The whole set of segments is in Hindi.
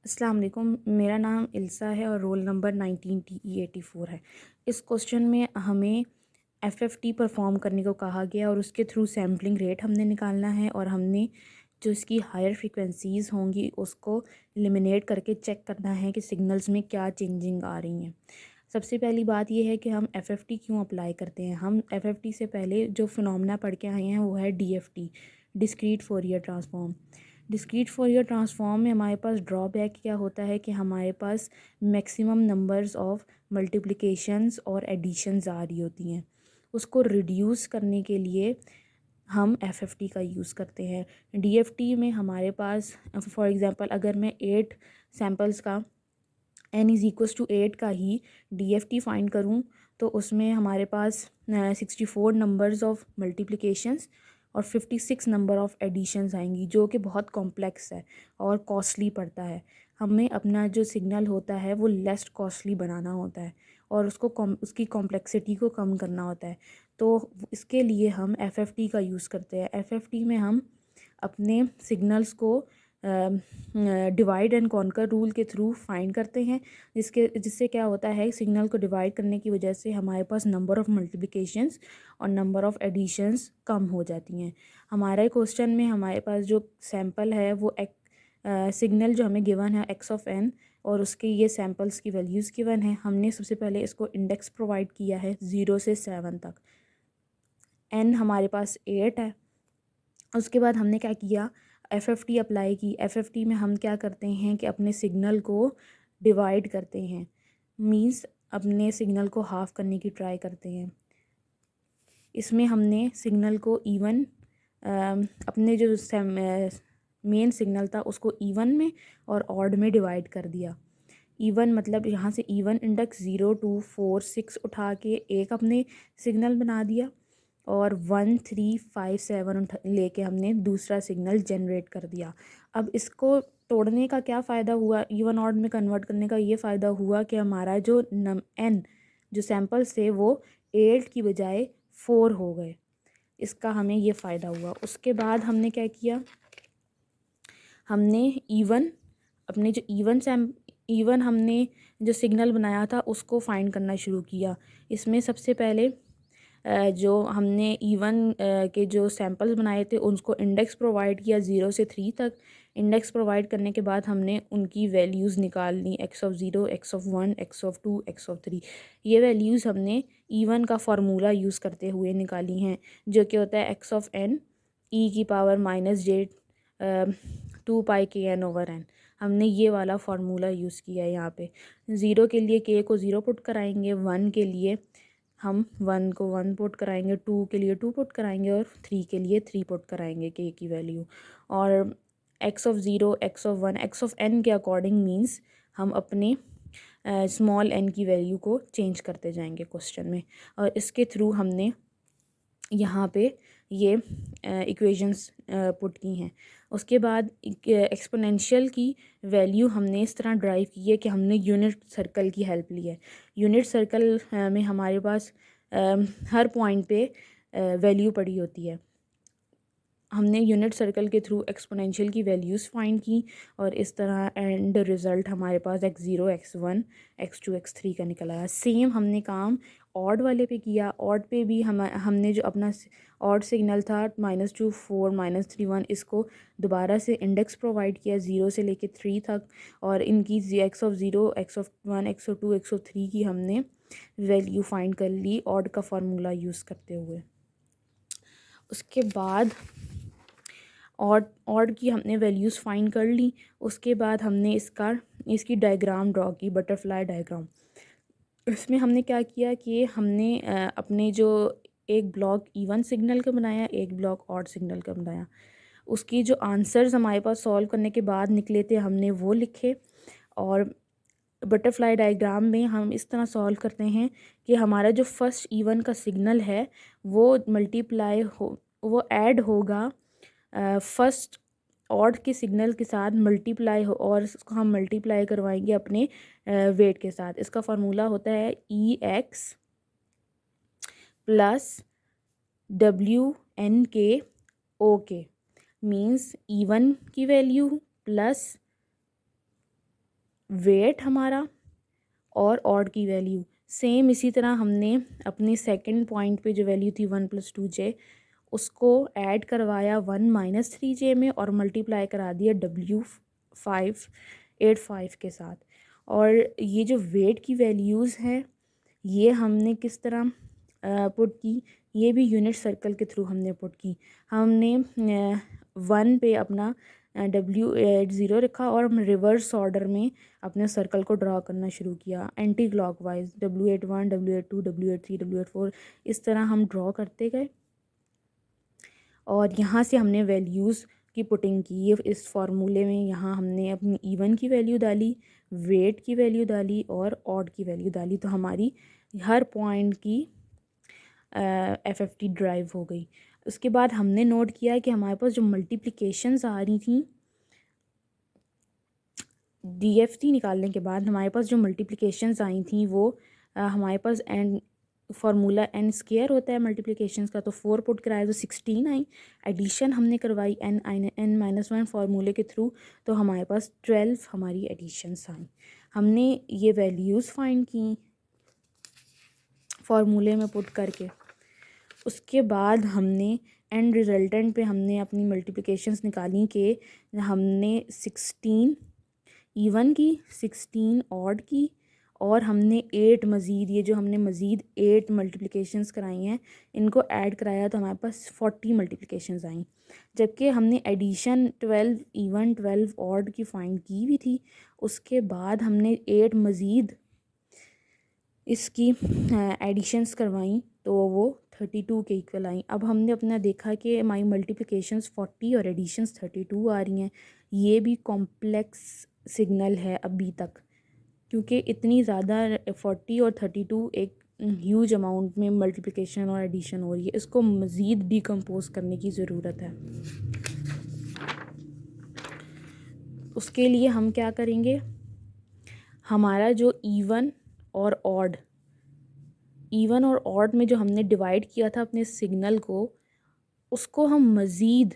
अस्सलाम वालेकुम। मेरा नाम इल्सा है और रोल नंबर 19TE84 है। इस क्वेश्चन में हमें एफएफटी परफॉर्म करने को कहा गया और उसके थ्रू सैम्पलिंग रेट हमने निकालना है और हमने जो इसकी हायर फ्रीक्वेंसीज़ होंगी उसको एलिमिनेट करके चेक करना है कि सिग्नल्स में क्या चेंजिंग आ रही हैं। सबसे पहली बात यह है कि हम एफएफटी क्यों अप्लाई करते हैं। हम एफएफटी से पहले जो फिनोमेना पढ़ के आए हैं वो है DFT, discrete Fourier transform. Discrete Fourier transform में हमारे पास ड्रॉबैक क्या होता है कि हमारे पास मैक्सिमम नंबर्स ऑफ मल्टीप्लिकेशंस और एडिशंस आ रही होती हैं। उसको रिड्यूस करने के लिए हम एफएफटी का यूज़ करते हैं। डीएफटी में हमारे पास फॉर एग्ज़ाम्पल अगर मैं 8 सैम्पल्स का n=8 का ही डीएफटी फाइंड करूं तो उसमें हमारे पास 64 नंबर्स ऑफ मल्टीप्लिकेशंस और 56 नंबर ऑफ़ एडिशंस आएंगी, जो कि बहुत कॉम्प्लेक्स है और कॉस्टली पड़ता है। हमें अपना जो सिग्नल होता है वो लेस कॉस्टली बनाना होता है और उसकी कॉम्प्लेक्सिटी को कम करना होता है। तो इसके लिए हम एफएफटी का यूज़ करते हैं। एफएफटी में हम अपने सिग्नल्स को डिवाइड एंड कॉन्कर रूल के थ्रू फाइंड करते हैं, जिससे क्या होता है, सिग्नल को डिवाइड करने की वजह से हमारे पास नंबर ऑफ़ मल्टीप्लिकेशंस और नंबर ऑफ़ एडिशंस कम हो जाती हैं। हमारे क्वेश्चन में हमारे पास जो सैम्पल है वो सिग्नल जो हमें गिवन है x(n) और उसके ये सैम्पल्स की वैल्यूज़ गिवन है। हमने सबसे पहले इसको इंडेक्स प्रोवाइड किया है 0 से 7 तक। n हमारे पास 8 है। उसके बाद हमने क्या किया, एफएफटी अप्लाई की। एफएफटी में हम क्या करते हैं कि अपने सिग्नल को डिवाइड करते हैं, मींस अपने सिग्नल को हाफ करने की ट्राई करते हैं। इसमें हमने सिग्नल को इवन अपने जो मेन सिग्नल था उसको इवन में और ऑड में डिवाइड कर दिया। इवन मतलब यहाँ से इवन इंडेक्स 0 2 4 6 उठा के एक अपने सिग्नल बना दिया और 1 3 5 7 लेके हमने दूसरा सिग्नल जनरेट कर दिया। अब इसको तोड़ने का क्या फ़ायदा हुआ, इवन ऑड में कन्वर्ट करने का ये फ़ायदा हुआ कि हमारा जो n जो सैम्पल्स थे वो 8 की बजाय 4 हो गए। इसका हमें ये फ़ायदा हुआ। उसके बाद हमने क्या किया, हमने अपने जो इवन हमने जो सिग्नल बनाया था उसको फाइंड करना शुरू किया। इसमें सबसे पहले जो हमने इवन के जो सैम्पल्स बनाए थे उसको इंडेक्स प्रोवाइड किया 0 से 3 तक। इंडेक्स प्रोवाइड करने के बाद हमने उनकी वैल्यूज़ निकाल ली, x(0), x(1), x(2), x(3). ये वैल्यूज़ हमने इवन का फार्मूला यूज़ करते हुए निकाली हैं, जो कि होता है x(n) e⁻j 2πkn/n। हमने ये वाला फार्मूला यूज़ किया है। यहाँ पे 0 के लिए k को 0 पुट कराएंगे, 1 के लिए हम 1 को 1 पुट कराएंगे, 2 के लिए 2 पुट कराएंगे और 3 के लिए 3 पुट कराएंगे k की वैल्यू। और x(0), x(1), x(n) के अकॉर्डिंग मींस हम अपने स्मॉल n की वैल्यू को चेंज करते जाएंगे क्वेश्चन में। और इसके थ्रू हमने यहाँ पे ये इक्वेशंस पुट की हैं। उसके बाद एक्सपोनेंशियल की वैल्यू हमने इस तरह ड्राइव की है कि हमने यूनिट सर्कल की हेल्प ली है। यूनिट सर्कल में हमारे पास हर पॉइंट पे वैल्यू पड़ी होती है। हमने यूनिट सर्कल के थ्रू एक्सपोनेंशियल की वैल्यूज़ फाइंड की और इस तरह एंड रिज़ल्ट हमारे पास x0, x1, x2, x3 का निकल आया। सेम हमने काम ऑड वाले पे किया। ऑड पे भी हमने जो अपना ऑड सिग्नल था -2 4 -3 1, इसको दोबारा से इंडेक्स प्रोवाइड किया 0 से लेके 3 तक और इनकी x(0), x(1), x(2), x(3) की हमने वैल्यू फाइंड कर ली ऑड का फार्मूला यूज़ करते हुए। उसके बाद ऑड की हमने वैल्यूज़ फाइंड कर ली। उसके बाद हमने इसकी डायग्राम ड्रॉ की, बटरफ्लाई डायग्राम। इसमें हमने क्या किया कि हमने अपने जो एक ब्लॉक इवन सिग्नल का बनाया, एक ब्लॉक ऑड सिग्नल का बनाया। उसकी जो आंसर्स हमारे पास सॉल्व करने के बाद निकले थे हमने वो लिखे। और बटरफ्लाई डायग्राम में हम इस तरह सॉल्व करते हैं कि हमारा जो फर्स्ट इवन का सिग्नल है वो ऐड होगा फर्स्ट ऑड के सिग्नल के साथ मल्टीप्लाई हो और इसको हम मल्टीप्लाई करवाएंगे अपने वेट के साथ। इसका फार्मूला होता है EX + WNK/OK, मीन्स इवन की वैल्यू प्लस वेट हमारा और ऑड की वैल्यू सेम। इसी तरह हमने अपने सेकंड पॉइंट पे जो वैल्यू थी 1+2j उसको ऐड करवाया 1-3j में और मल्टीप्लाई करा दिया W585 के साथ। और ये जो वेट की वैल्यूज़ हैं ये हमने किस तरह पुट की, ये भी यूनिट सर्कल के थ्रू हमने पुट की। हमने 1 पे अपना W80 रखा और हम रिवर्स ऑर्डर में अपने सर्कल को ड्रा करना शुरू किया anti clockwise, W81, W82, W83, W84 इस तरह हम ड्रॉ करते गए। और यहाँ से हमने वैल्यूज़ की पुटिंग की इस फार्मूले में। यहाँ हमने अपनी इवन की वैल्यू डाली, वेट की वैल्यू डाली और ऑड की वैल्यू डाली, तो हमारी हर पॉइंट की FFT ड्राइव हो गई। उसके बाद हमने नोट किया कि हमारे पास जो मल्टीप्लिकेशंस आ रही थी DFT निकालने के बाद, हमारे पास जो मल्टीप्लिकेशंस आई थी वो हमारे पास एंड फार्मूला n स्क्वायर होता है मल्टीप्लिकेशंस का, तो 4 पुट कराया तो 16 आई। एडिशन हमने करवाई n-1 फार्मूले के थ्रू, तो हमारे पास 12 हमारी एडिशंस आई। हमने ये वैल्यूज़ फाइंड की फार्मूले में पुट करके। उसके बाद हमने एंड रिजल्टेंट पे हमने अपनी मल्टीप्लिकेशंस निकाली कि हमने 16 इवन की, 16 ऑड की और हमने 8 मज़ीद, ये जो हमने मज़ीद 8 मल्टीप्लिकेशंस कराई हैं इनको ऐड कराया तो हमारे पास 40 मल्टीप्लिकेशंस आई। जबकि हमने एडिशन 12 इवन 12 ऑड की फाइंड की हुई थी। उसके बाद हमने 8 मज़ीद इसकी एडिशंस करवाई तो वो 32 के इक्वल आई। अब हमने अपना देखा कि हमारी मल्टीप्लिकेशंस 40 और एडिशंस 32 आ रही हैं। ये भी कॉम्प्लेक्स सिग्नल है अभी तक, क्योंकि इतनी ज़्यादा 40 और 32 एक ह्यूज अमाउंट में मल्टीप्लिकेशन और एडिशन हो रही है। इसको मज़ीद डिकम्पोज करने की ज़रूरत है। उसके लिए हम क्या करेंगे, हमारा जो इवन और ऑड में जो हमने डिवाइड किया था अपने सिग्नल को, उसको हम मज़ीद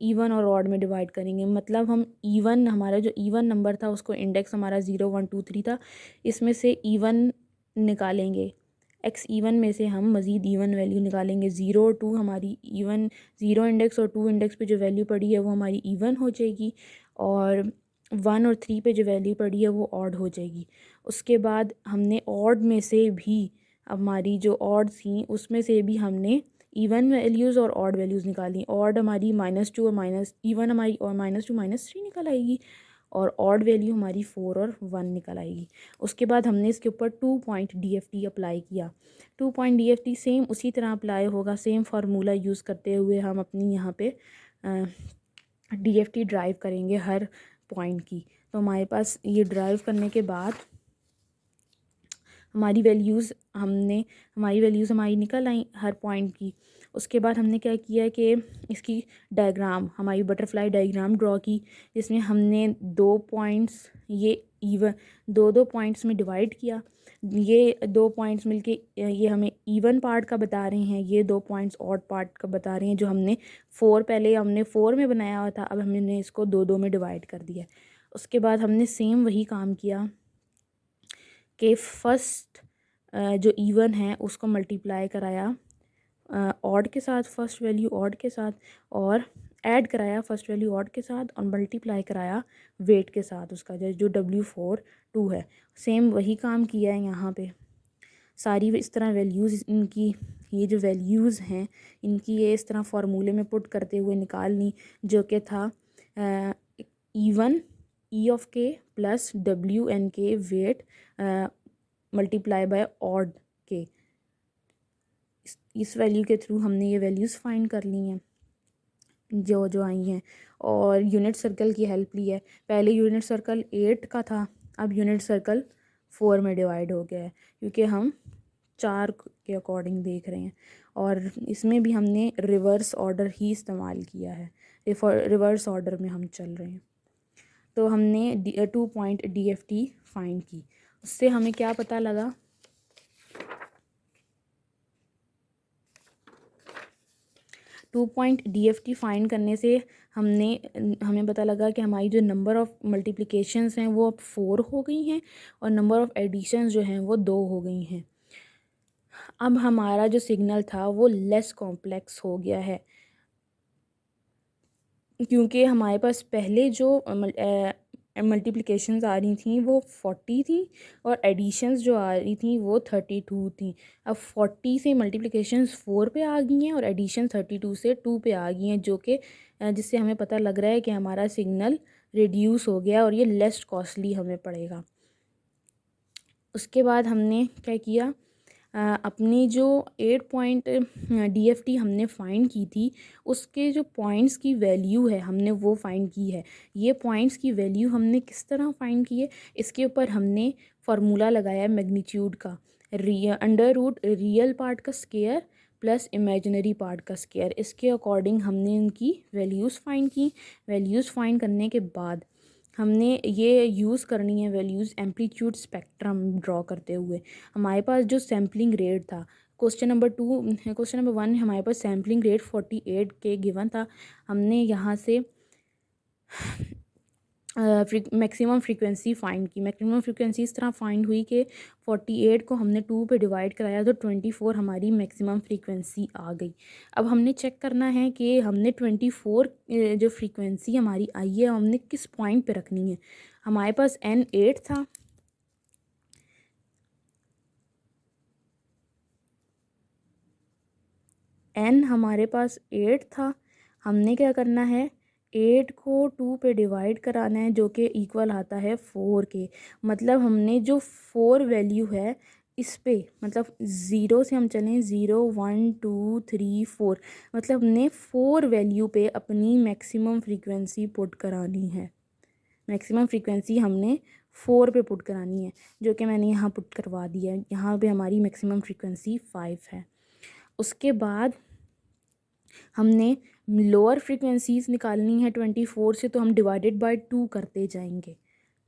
इवन और ऑड में डिवाइड करेंगे। मतलब हम इवन, हमारा जो इवन नंबर था उसको इंडेक्स हमारा 0 1 2 3 था, इसमें से इवन निकालेंगे, एक्स इवन में से हम मज़ीद इवन वैल्यू निकालेंगे। 0 और 2 हमारी इवन, 0 इंडेक्स और 2 इंडेक्स पे जो वैल्यू पड़ी है वो हमारी इवन हो जाएगी और 1 और 3 पे जो वैल्यू पड़ी है वो ऑड हो जाएगी। उसके बाद हमने ऑड में से भी, हमारी जो ऑड थी उसमें से भी हमने इवन वैल्यूज़ और ऑड वैल्यूज़ निकाली। ऑड हमारी -2 और इवन हमारी और -2 -3 निकल आएगी और ऑड वैल्यू हमारी 4 और 1 निकल आएगी। उसके बाद हमने इसके ऊपर 2 पॉइंट DFT अप्लाई किया। 2 पॉइंट DFT सेम उसी तरह अप्लाई होगा, सेम फार्मूला यूज़ करते हुए हम अपनी यहाँ पे DFT ड्राइव करेंगे हर पॉइंट की। तो हमारे पास ये ड्राइव करने के बाद हमारी वैल्यूज़ हमारी निकल आई हर पॉइंट की। उसके बाद हमने क्या किया कि इसकी डायग्राम, हमारी बटरफ्लाई डायग्राम ड्रॉ की, जिसमें हमने 2 पॉइंट्स ये इवन 2 पॉइंट्स में डिवाइड किया। ये 2 पॉइंट्स मिलके ये हमें इवन पार्ट का बता रहे हैं, ये 2 पॉइंट्स ऑड पार्ट का बता रहे हैं। जो हमने पहले हमने 4 में बनाया हुआ था, अब हमने इसको 2 में डिवाइड कर दिया। उसके बाद हमने सेम वही काम किया कि फ़र्स्ट जो इवन है उसको मल्टीप्लाई कराया ऑड के साथ, फ़र्स्ट वैल्यू ऑड के साथ, और ऐड कराया फ़र्स्ट वैल्यू ऑड के साथ और मल्टीप्लाई कराया वेट के साथ उसका, जो W42 है। सेम वही काम किया है यहाँ पे। सारी इस तरह वैल्यूज़ इनकी, ये जो वैल्यूज़ हैं इनकी ये इस तरह फार्मूले में पुट करते हुए निकालनी, जो कि था even E(k) plus WNK weight multiply by odd के। इस वैल्यू के थ्रू हमने ये वैल्यूज़ फाइंड कर ली हैं जो आई हैं, और यूनिट सर्कल की हेल्प ली है। पहले यूनिट सर्कल 8 का था, अब यूनिट सर्कल 4 में डिवाइड हो गया है, क्योंकि हम 4 के अकॉर्डिंग देख रहे हैं। और इसमें भी हमने रिवर्स ऑर्डर ही इस्तेमाल किया है, रिवर्स ऑर्डर में हम चल रहे हैं। तो हमने 2 पॉइंट DFT फाइंड की। उससे हमें क्या पता लगा, DFT फाइंड करने से हमें पता लगा कि हमारी जो नंबर ऑफ़ मल्टीप्लिकेशंस हैं वो अब 4 हो गई हैं और नंबर ऑफ़ एडिशंस जो हैं वो 2 हो गई हैं। अब हमारा जो सिग्नल था वो लेस कॉम्प्लेक्स हो गया है, क्योंकि हमारे पास पहले जो मल्टीप्लिकेशंस आ रही थी वो 40 थी और एडिशंस जो आ रही थी वो 32 थी। अब 40 से मल्टीप्लिकेशंस 4 पे आ गई हैं और एडिशन 32 से 2 पे आ गई हैं, जो कि जिससे हमें पता लग रहा है कि हमारा सिग्नल रिड्यूस हो गया और ये लेस कॉस्टली हमें पड़ेगा। उसके बाद हमने क्या किया, अपनी जो 8 पॉइंट DFT हमने फ़ाइंड की थी उसके जो पॉइंट्स की वैल्यू है हमने वो फ़ाइंड की है। ये पॉइंट्स की वैल्यू हमने किस तरह फ़ाइंड की है, इसके ऊपर हमने फार्मूला लगाया मैग्नीट्यूड का, अंडर रूट रियल पार्ट का स्क्वायर प्लस इमेजिनरी पार्ट का स्क्वायर। इसके अकॉर्डिंग हमने इनकी वैल्यूज़ फ़ाइंड की। वैल्यूज़ फ़ाइंड करने के बाद हमने ये यूज़ करनी है वैल्यूज़ एम्पलीट्यूड स्पेक्ट्रम ड्रॉ करते हुए। हमारे पास जो सैम्पलिंग रेट था, क्वेश्चन नंबर 1 हमारे पास सैम्पलिंग रेट 48 के गिवन था। हमने यहाँ से मैक्सिमम फ्रीक्वेंसी फ़ाइंड की। मैक्सिमम फ्रीक्वेंसी इस तरह फ़ाइंड हुई कि 48 को हमने 2 पे डिवाइड कराया तो 24 हमारी मैक्सिमम फ्रीक्वेंसी आ गई। अब हमने चेक करना है कि हमने 24 जो फ्रीक्वेंसी हमारी आई है हमने किस पॉइंट पे रखनी है। हमारे पास N 8 था, N हमारे पास 8 था। हमने क्या करना है, 8 को 2 पे डिवाइड कराना है जो कि इक्वल आता है 4 के। मतलब हमने जो 4 वैल्यू है इस पे, मतलब ज़ीरो से हम चलें, 0 1 2 3 4, मतलब हमने 4 वैल्यू पे अपनी मैक्सिमम फ्रीक्वेंसी पुट करानी है। मैक्सिमम फ्रीक्वेंसी हमने 4 पे पुट करानी है, जो कि मैंने यहाँ पुट करवा दिया है। यहाँ पे हमारी मैक्सिमम फ्रीक्वेंसी 5 है। उसके बाद हमने लोअर फ्रीक्वेंसीज़ निकालनी है 24 से, तो हम डिवाइडेड बाय 2 करते जाएंगे।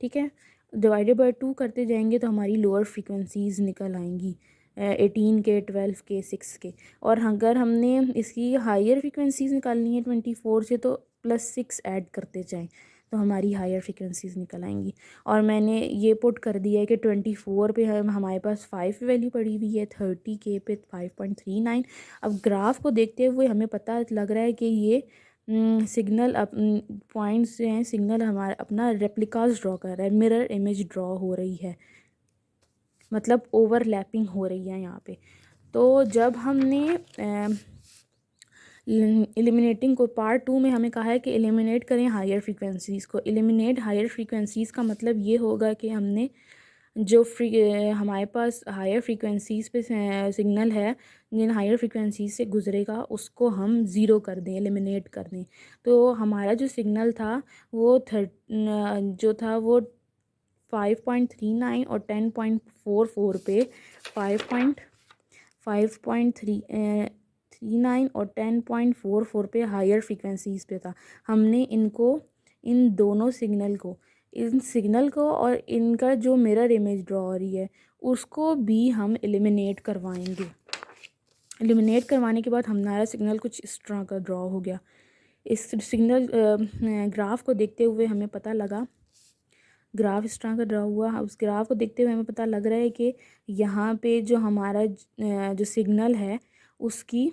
ठीक है, डिवाइडेड बाय 2 करते जाएंगे तो हमारी लोअर फ्रीक्वेंसीज़ निकल आएंगी 18 के, 12 के, 6 के। और अगर हमने इसकी हायर फ्रीक्वेंसीज़ निकालनी है 24 से तो +6 ऐड करते जाएं तो हमारी हायर फ्रीक्वेंसीज़ निकल आएंगी। और मैंने ये पुट कर दिया है कि 24 पे हमारे पास 5 वैल्यू पड़ी हुई है, 30 के पे 5.39। अब ग्राफ को देखते हुए हमें पता लग रहा है कि ये सिग्नल पॉइंट्स जो हैं, सिग्नल हमारा अपना रेप्लिकास ड्रॉ कर रहा है, मिरर इमेज ड्रॉ हो रही है, मतलब ओवरलैपिंग हो रही है यहाँ पे। तो जब हमने एलिमिनेटिंग को पार्ट 2 में हमें कहा है कि एलिमिनेट करें हायर फ्रीक्वेंसीज़ को। एलिमिनेट हायर फ्रीक्वेंसीज़ का मतलब ये होगा कि हमने जो हमारे पास हायर फ्रीक्वेंसीज़ पे सिग्नल है, जिन हायर फ्रीक्वेंसीज़ से गुजरेगा उसको हम ज़ीरो कर दें, एलिमिनेट कर दें। तो हमारा जो सिग्नल था वो जो था वो 5.39 और 10.44 पे 5.39 और 10.44 पे हायर फ्रीक्वेंसीज़ पे था। हमने इन दोनों सिग्नल को और इनका जो मिरर इमेज ड्रॉ हो रही है उसको भी हम एलिमिनेट करवाएंगे। एलिमिनेट करवाने के बाद हमारा सिग्नल कुछ इस तरह का ड्रॉ हो गया। इस सिग्नल ग्राफ को देखते हुए हमें पता लगा, ग्राफ इस तरह का ड्रा हुआ। उस ग्राफ को देखते हुए हमें पता लग रहा है कि यहाँ पे जो हमारा जो सिग्नल है उसकी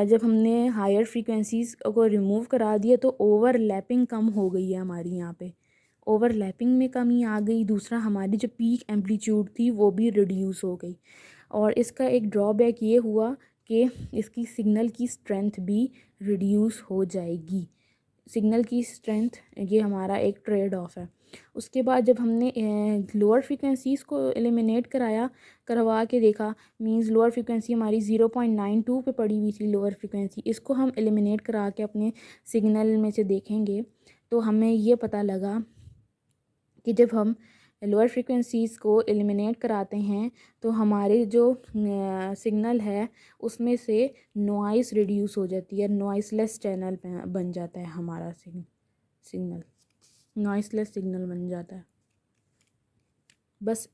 जब हमने हायर फ्रीक्वेंसीज़ को रिमूव करा दिया तो ओवरलैपिंग कम हो गई है हमारी, यहाँ पे ओवरलैपिंग में कमी आ गई। दूसरा, हमारी जो पीक एम्पलीट्यूड थी वो भी रिड्यूस हो गई। और इसका एक ड्रॉबैक ये हुआ कि इसकी सिग्नल की स्ट्रेंथ भी रिड्यूस हो जाएगी। सिग्नल की स्ट्रेंथ, ये हमारा एक ट्रेड ऑफ है। उसके बाद जब हमने लोअर फ्रीक्वेंसीज़ को एलिमिनेट करवा के देखा, मींस लोअर फ्रीक्वेंसी हमारी 0.92 पे पड़ी हुई थी लोअर फ्रीक्वेंसी, इसको हम एलिमिनेट करा के अपने सिग्नल में से देखेंगे तो हमें ये पता लगा कि जब हम लोअर फ्रीक्वेंसीज़ को एलिमिनेट कराते हैं तो हमारे जो सिग्नल है उसमें से नॉइस रिड्यूस हो जाती है, नॉइसलेस चैनल बन जाता है हमारा सिग्नल, नॉइसलेस सिग्नल बन जाता है। बस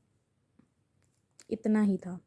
इतना ही था।